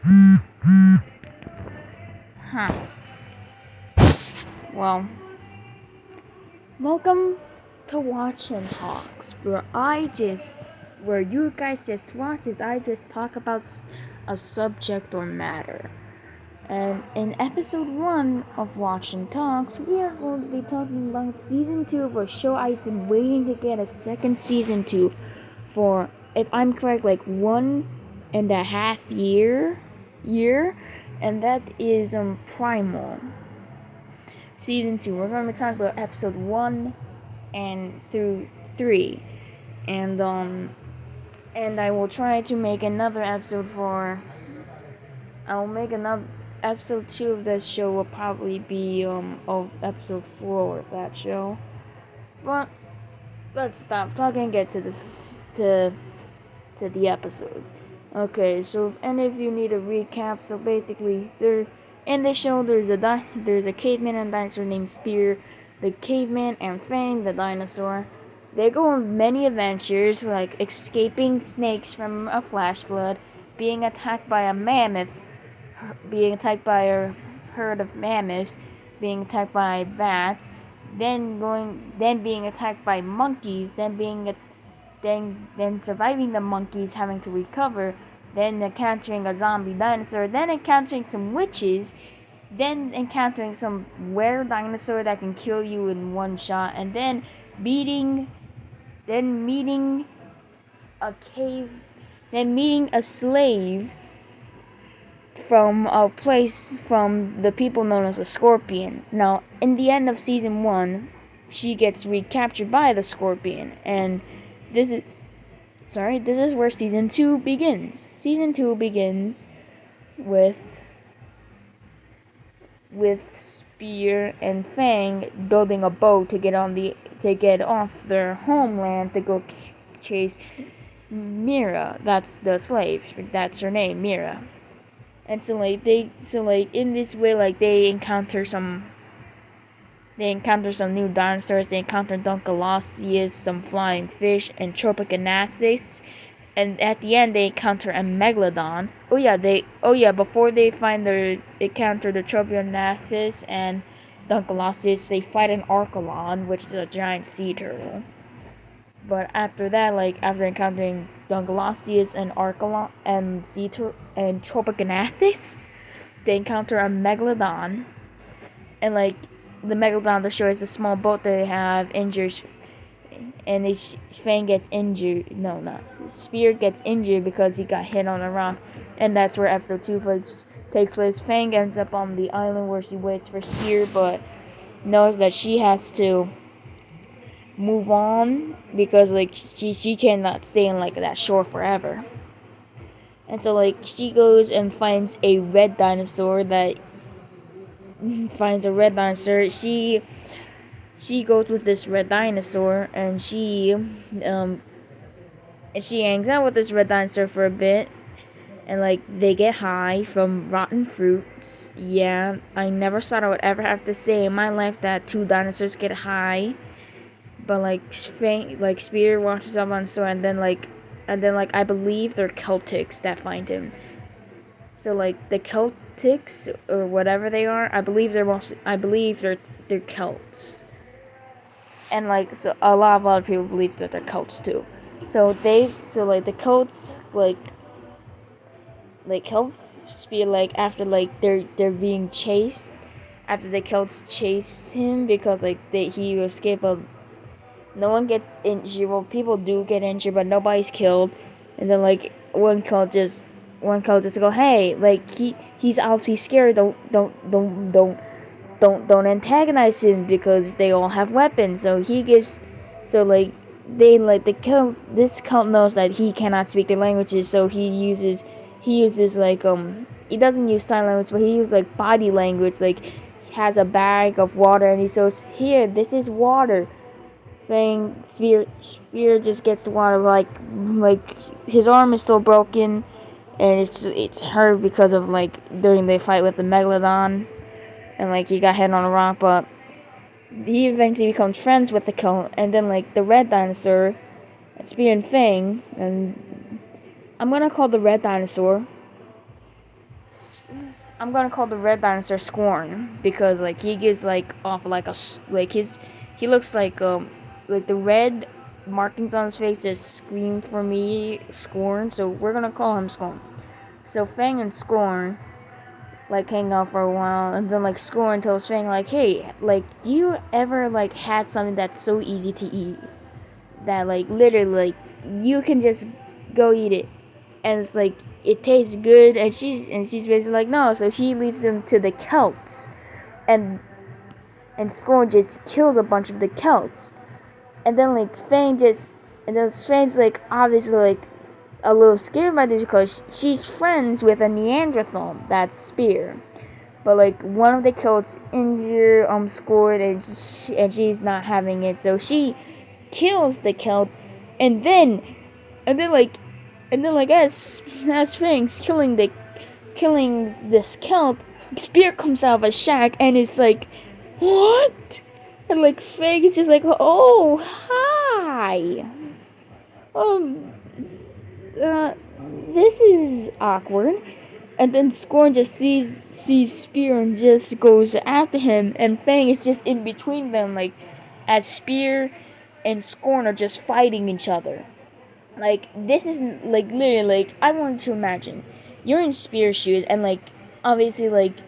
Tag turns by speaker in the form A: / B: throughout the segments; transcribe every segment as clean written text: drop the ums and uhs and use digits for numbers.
A: Huh. Well, welcome to Watch and Talks, where you guys just watch as I just talk about a subject or matter. And in episode 1 of Watch and Talks, we are going to be talking about season 2 of a show I've been waiting to get a second season to for, if I'm correct, like 1.5 year, and that is Primal. Season 2. We're going to be talking about episode 1 and through 3. And I will try to make another episode I will make another episode 2 of this show will probably be of episode 4 of that show. But let's stop talking and get to the episodes. Okay, so if any of you need a recap, so basically in the show there's a caveman and dinosaur named Spear. The caveman and Fang, the dinosaur, they go on many adventures, like escaping snakes from a flash flood, being attacked by a mammoth, being attacked by a herd of mammoths, being attacked by bats, then being attacked by monkeys, then surviving the monkeys, having to recover, then encountering a zombie dinosaur, then encountering some witches, then encountering some rare dinosaur that can kill you in one shot, and then meeting a cave, then meeting a slave from a place from the people known as a scorpion. Now, in the end of season 1, she gets recaptured by the scorpion, and this is where season 2 begins. Season 2 begins with Spear and Fang building a boat to get off their homeland to go chase Mira. That's the slave. That's her name, Mira. And so in this way, like they encounter some new dinosaurs. They encounter Dunkleosteus, some flying fish, and Tropicanasis. And at the end, they encounter a megalodon. Before they encounter the Tropicanasis and Dunkleosteus, they fight an Archelon, which is a giant sea turtle. But after that, after encountering Dunkleosteus and Archelon and and Tropicanasis, they encounter a megalodon. And the megalodon destroys the small boat they have, injures, and Fang gets injured. No, not Spear gets injured because he got hit on a rock, and that's where episode 2 takes place. Fang ends up on the island where she waits for Spear, but knows that she has to move on because she cannot stay in that shore forever. And so she goes and finds a red dinosaur she goes with this red dinosaur, and she hangs out with this red dinosaur for a bit, and they get high from rotten fruits. Yeah, I never thought I would ever have to say in my life that 2 dinosaurs get high. But Spear washes up on the store, and then I believe they're Celtics that find him. So the Celtics or whatever they are, I believe they're Celts. And so a lot of other people believe that they're Celts too. So the Celts help Spear after they're being chased. After the Celts chase him because he escaped no one gets injured. Well, people do get injured, but nobody's killed. And then one Celt just go, hey, he's obviously scared. Don't antagonize him because they all have weapons. So this Celt knows that he cannot speak their languages, so he uses he doesn't use sign language, but he uses body language. He has a bag of water, and he says, here, this is water. Spear just gets the water, his arm is still broken, and it's hurt because of during the fight with the megalodon, and he got hit on a rock, but he eventually becomes friends with the Celt, and then the red dinosaur, Spear and Fang, and I'm gonna call the red dinosaur I'm gonna call the red dinosaur Scorn because like he gives like off like like his he looks like the red markings on his face just scream for me Scorn, so we're gonna call him Scorn. So Fang and Scorn like hang out for a while, and then like Scorn tells Fang like, hey, like do you ever like had something that's so easy to eat that like literally like you can just go eat it, and it's like it tastes good, and she's basically like no, so she leads them to the Celts, and Scorn just kills a bunch of the Celts, and then like Fang just and then Fang's like obviously like a little scared by this because she's friends with a Neanderthal that's Spear. But like one of the Celts injured Scorn, and she's not having it, so she kills the Celt, and then and then like as Sphinx killing this Celt, Spear comes out of a shack and it's like, what? And like Fang is just like, oh hi. Um uh this is awkward. And then Scorn just sees Spear and just goes after him, and Fang is just in between them, like as Spear and Scorn are just fighting each other. Like this is like literally like I wanted to imagine you're in Spear shoes, and like obviously like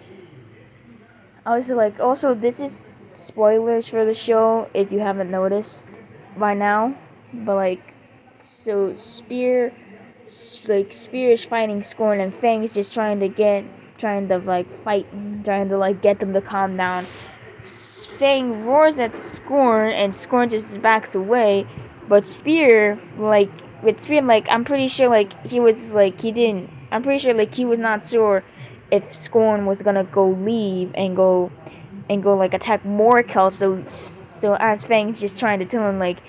A: also this is spoilers for the show if you haven't noticed by now, but like so Spear is fighting Scorn, and Fang is just trying to like fight, trying to like get them to calm down. Fang roars at Scorn, and Scorn just backs away. But Spear, like with Spear, like I'm pretty sure, like he was like he didn't. I'm pretty sure, like he was not sure if Scorn was gonna go leave and go like attack more Celts. So as Fang's just trying to tell him like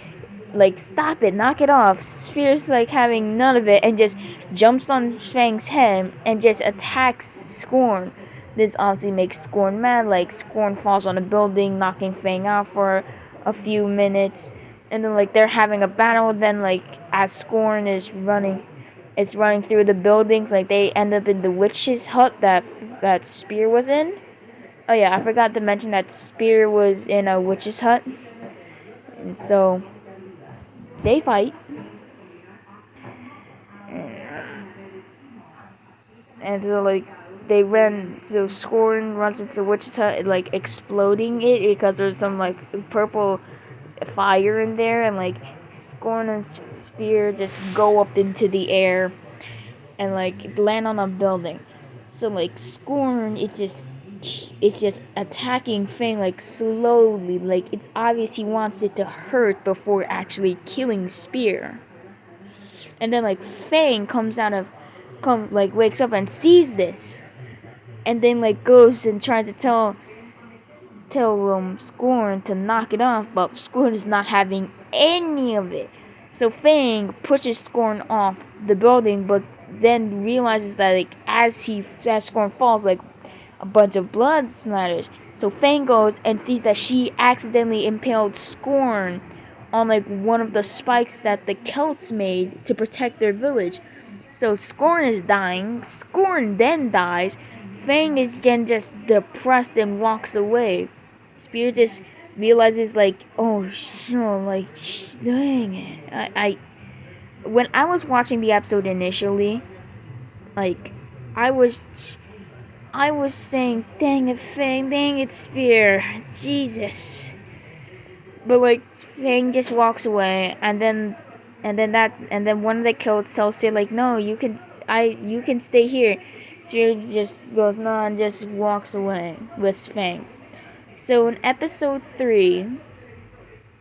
A: stop it, knock it off. Spear's like having none of it and just jumps on Fang's head and just attacks Scorn. This obviously makes Scorn mad. Like Scorn falls on a building, knocking Fang out for a few minutes, and then like they're having a battle. Then like as Scorn is running through the buildings, like they end up in the witch's hut that Spear was in. Oh yeah, I forgot to mention that Spear was in a witch's hut, and so they fight, and so like they run. So Scorn runs into the witch's hut, like exploding it because there's some like purple fire in there, and like Scorn and Spear just go up into the air and like land on a building. So like Scorn, it's just attacking Fang like slowly, like it's obvious he wants it to hurt before actually killing Spear. And then like Fang wakes up and sees this, and then like goes and tries to tell Scorn to knock it off, but Scorn is not having any of it. So Fang pushes Scorn off the building, but then realizes that like as Scorn falls, like a bunch of blood splatters. So Fang goes and sees that she accidentally impaled Scorn on like one of the spikes that the Celts made to protect their village. So Scorn is dying. Scorn then dies. Fang is then just depressed and walks away. Spear just realizes like, oh, dang it. I when I was watching the episode initially, like I was saying, dang it, Fang, dang it, Spear, Jesus. But like Fang just walks away, and then one of the Celts tells her like, no, you can stay here. Spear just goes no and just walks away with Fang. So in episode 3,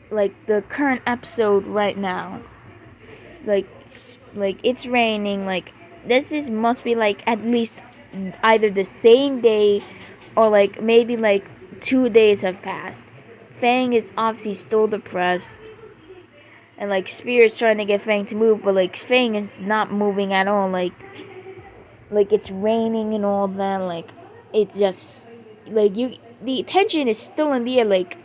A: like the current episode right now, like it's raining. Like this is must be like at least either the same day or like maybe like 2 days have passed. Fang is obviously still depressed, and like Spear is trying to get Fang to move, but like Fang is not moving at all. Like it's raining and all that. Like it's just like the tension is still in the air. Like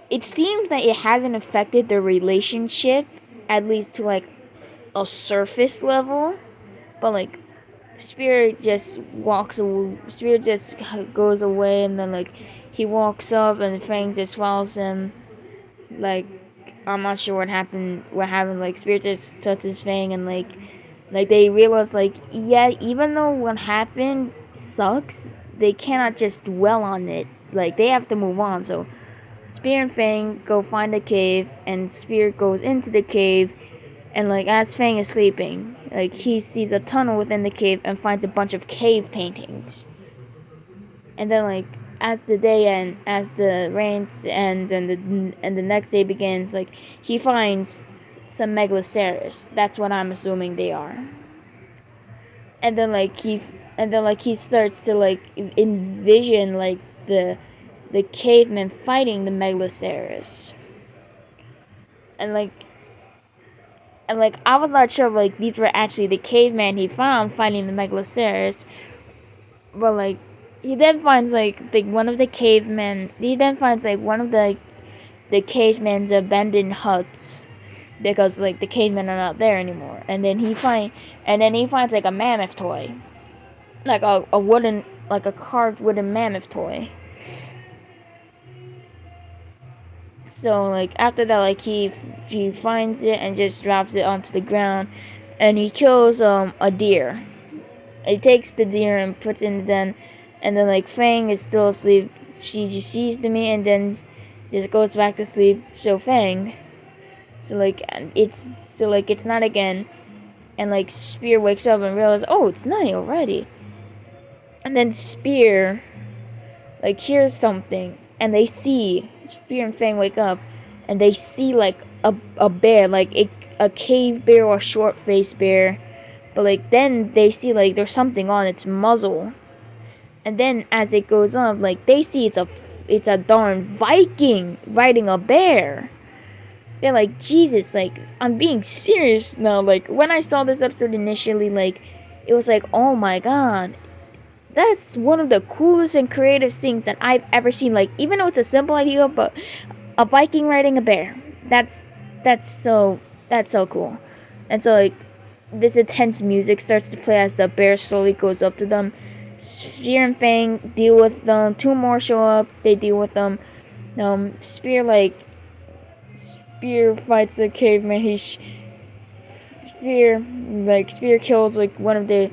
A: it seems that it hasn't affected their relationship, at least to like a surface level, but like Spirit just walks away. Spirit just goes away, and then like he walks up, and Fang just follows him. Like I'm not sure what happened. What happened? Like Spirit just touches Fang, and like they realize like yeah, even though what happened sucks, they cannot just dwell on it. Like they have to move on. So Spear and Fang go find a cave, and Spear goes into the cave, and like as Fang is sleeping, like he sees a tunnel within the cave and finds a bunch of cave paintings. And then like as the day ends, as the rain ends, and the next day begins, like he finds some megaloceros. That's what I'm assuming they are. And then like he starts to like envision like the cavemen fighting the megaloceros. And like I was not sure if like these were actually the cavemen he found fighting the megaloceros, but like he then finds like one of the cavemen. He then finds like one of the cavemen's abandoned huts because like the cavemen are not there anymore. And then he finds like a mammoth toy, like a wooden, like a carved wooden mammoth toy. So like after that, like he finds it and just drops it onto the ground, and he kills a deer. He takes the deer and puts it in the den, and then like Fang is still asleep. She just sees the meat and then just goes back to sleep. So Fang, it's night again, and like Spear wakes up and realizes, oh, it's night already. And then Spear like hears something, and they see Spear and Fang wake up, and they see like a bear, like a cave bear or a short-faced bear, but like then they see like there's something on its muzzle, and then as it goes up, like they see it's a darn Viking riding a bear. They're like, Jesus, like I'm being serious now. Like when I saw this episode initially, like it was like, oh my god, that's one of the coolest and creative things that I've ever seen. Like, even though it's a simple idea, but a Viking riding a bear. That's so cool. And so like this intense music starts to play as the bear slowly goes up to them. Spear and Fang deal with them. Two more show up. They deal with them. Spear fights a caveman. Spear kills like one of the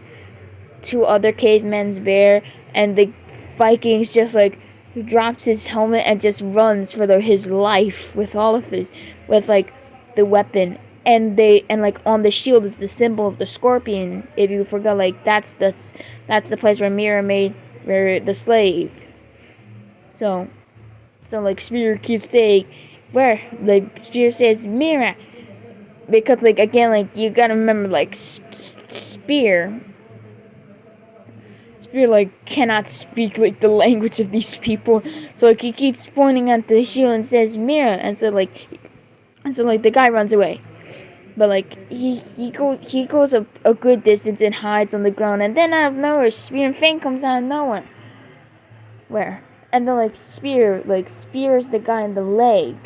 A: two other cavemen's bear, and the Vikings just like drops his helmet and just runs for his life with like the weapon, and like on the shield is the symbol of the scorpion. If you forgot, like that's the place where Mira made the slave. So like Spear keeps saying where, like Spear says Mira, because like again, like you gotta remember, like Spear like cannot speak like the language of these people, so like he keeps pointing at the shield and says Mira, and so like the guy runs away, but like he goes a good distance and hides on the ground, and then out of nowhere Spear and Fang comes out of nowhere, and then like spears the guy in the leg,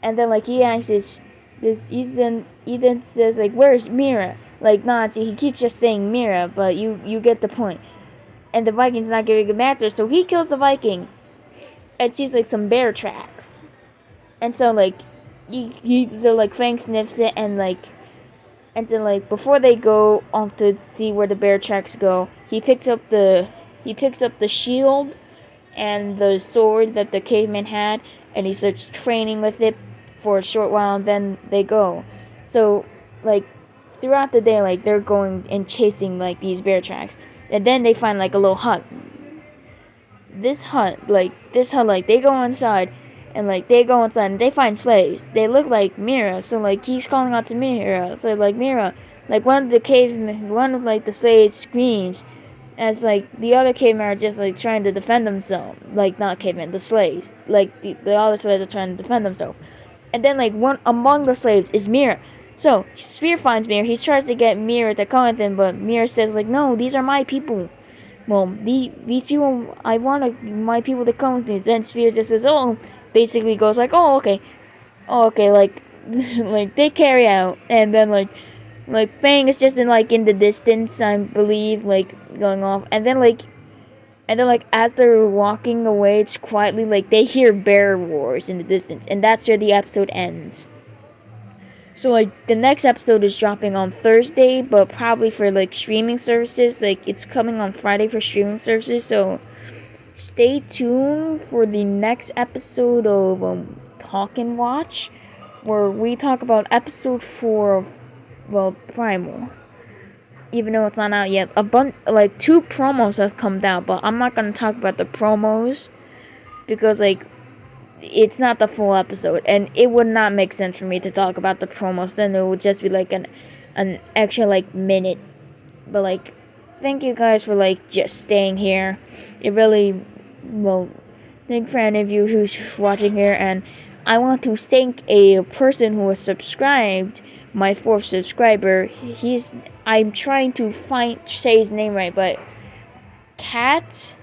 A: and then like he asks he then says like, where's Mira? Like, nah, he keeps just saying Mira, but you get the point. And the Viking's not giving an answer, so he kills the Viking and sees like some bear tracks. And so like Fang sniffs it, and so like before they go off to see where the bear tracks go, he picks up the shield and the sword that the caveman had, and he starts training with it for a short while, and then they go. So like throughout the day, like they're going and chasing like these bear tracks, and then they find like a little hut. This hut, like they go inside, and they find slaves. They look like Mira, so like he's calling out to Mira. So like Mira, like one of the slaves screams, as like the other cavemen are just like trying to defend themselves. Like not cavemen, the slaves. Like the other slaves are trying to defend themselves. And then like one among the slaves is Mira. So Spear finds Mira. He tries to get Mira to come with him, but Mira says like, no, these are my people. Well, these people, I want my people to come with me. Then Spear just says, oh, basically goes like, oh okay, like like they carry out, and then like Like Fang is just in the distance, I believe, like going off, and then as they're walking away, it's quietly like they hear bear roars in the distance, and that's where the episode ends. So like the next episode is dropping on Thursday, but probably for like streaming services, like it's coming on Friday for streaming services. So stay tuned for the next episode of Talk and Watch, where we talk about episode 4 of Primal. Even though it's not out yet, like 2 promos have come out, but I'm not gonna talk about the promos because like it's not the full episode, and it would not make sense for me to talk about the promos. Then it would just be like an extra like minute. But like, thank you guys for like just staying here. It really, well, thank for any of you who's watching here, and I want to thank a person who was subscribed, my 4th subscriber. I'm trying to say his name right, but Cat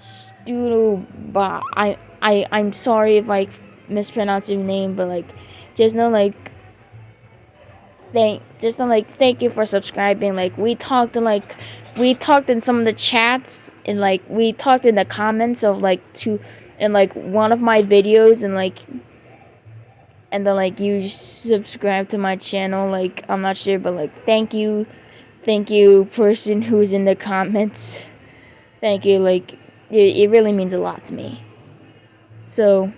A: Stuba. I'm sorry if I mispronounce your name, but like, just know like thank you for subscribing. Like we talked in some of the chats, and like we talked in the comments of like in like one of my videos, and then like you subscribe to my channel. Like I'm not sure, but like thank you person who's in the comments. Thank you. Like it really means a lot to me. So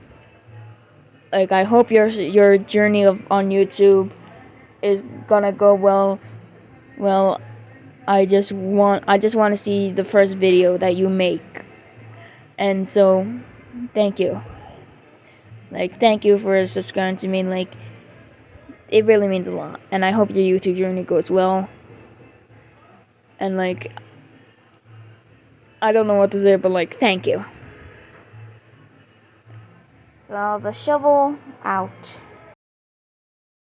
A: like I hope your journey on YouTube is gonna go well. Well, I just want to see the first video that you make. And so thank you. Like thank you for subscribing to me. Like it really means a lot. And I hope your YouTube journey goes well. And like I don't know what to say, but like thank you. So the shovel out.